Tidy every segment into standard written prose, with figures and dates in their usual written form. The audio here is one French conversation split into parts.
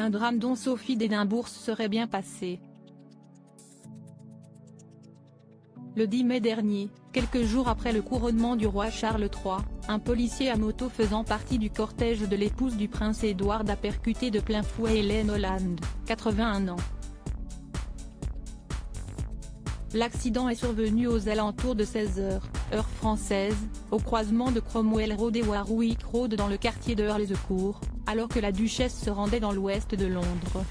un drame dont Sophie d'Édimbourg serait bien passée. Le 10 mai dernier, quelques jours après le couronnement du roi Charles III, un policier à moto faisant partie du cortège de l'épouse du prince Édouard a percuté de plein fouet Hélène Holland, 81 ans. L'accident est survenu aux alentours de 16h, heure française, au croisement de Cromwell Road et Warwick Road dans le quartier de Earl-the-Court, alors que la duchesse se rendait dans l'ouest de Londres.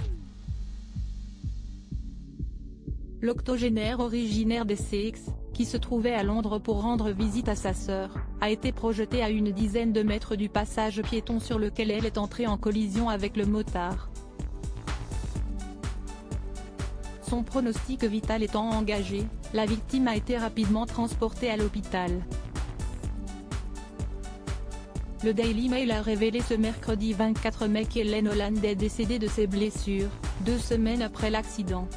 L'octogénaire originaire d'Essex, qui se trouvait à Londres pour rendre visite à sa sœur, a été projetée à une dizaine de mètres du passage piéton sur lequel elle est entrée en collision avec le motard. Son pronostic vital étant engagé, la victime a été rapidement transportée à l'hôpital. Le Daily Mail a révélé ce mercredi 24 mai qu'Hélène Holland est décédée de ses blessures, 2 semaines après l'accident.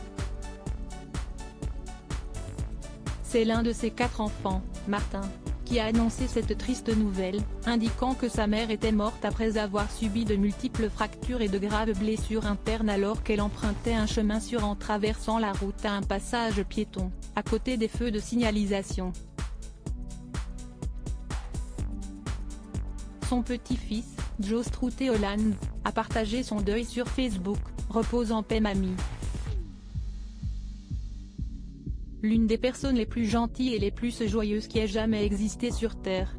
C'est l'un de ses 4 enfants, Martin, qui a annoncé cette triste nouvelle, indiquant que sa mère était morte après avoir subi de multiples fractures et de graves blessures internes alors qu'elle empruntait un chemin sûr en traversant la route à un passage piéton, à côté des feux de signalisation. Son petit-fils, Joe Struthers Holland, a partagé son deuil sur Facebook, « Repose en paix mamie. L'une des personnes les plus gentilles et les plus joyeuses qui ait jamais existé sur Terre.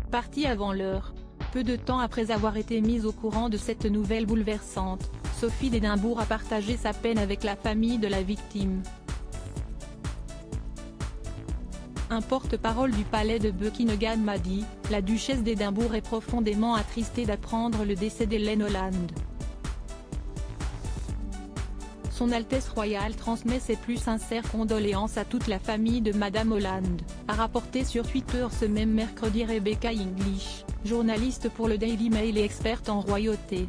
Partie avant l'heure. Peu de temps après avoir été mise au courant de cette nouvelle bouleversante, Sophie d'Édimbourg a partagé sa peine avec la famille de la victime. Un porte-parole du palais de Buckingham a dit « La duchesse d'Édimbourg est profondément attristée d'apprendre le décès d'Hélène Holland. Son Altesse royale transmet ses plus sincères condoléances à toute la famille de Madame Holland », a rapporté sur Twitter ce même mercredi Rebecca English, journaliste pour le Daily Mail et experte en royauté.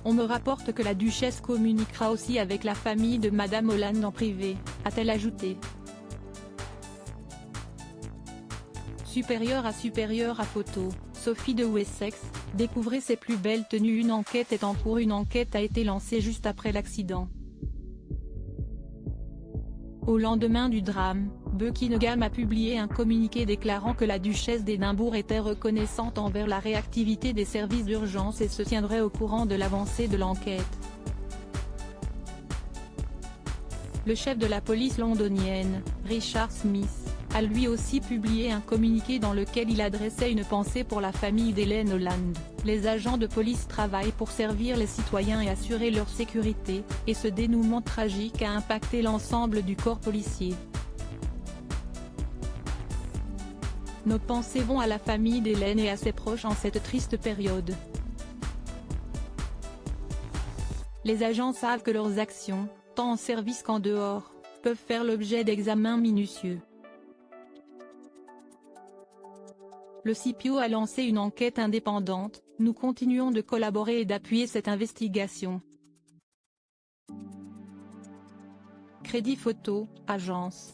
On me rapporte que la duchesse communiquera aussi avec la famille de Madame Holland en privé, a-t-elle ajouté. Supérieure à photo, Sophie de Wessex, découvrez ses plus belles tenues. Une enquête est en cours. Une enquête a été lancée juste après l'accident. Au lendemain du drame, Buckingham a publié un communiqué déclarant que la duchesse d'Édimbourg était reconnaissante envers la réactivité des services d'urgence et se tiendrait au courant de l'avancée de l'enquête. Le chef de la police londonienne, Richard Smith, a lui aussi publié un communiqué dans lequel il adressait une pensée pour la famille d'Hélène Holland. Les agents de police travaillent pour servir les citoyens et assurer leur sécurité, et ce dénouement tragique a impacté l'ensemble du corps policier. Nos pensées vont à la famille d'Hélène et à ses proches en cette triste période. Les agents savent que leurs actions, tant en service qu'en dehors, peuvent faire l'objet d'examens minutieux. Le CPO a lancé une enquête indépendante, nous continuons de collaborer et d'appuyer cette investigation. Crédit Photo, agence.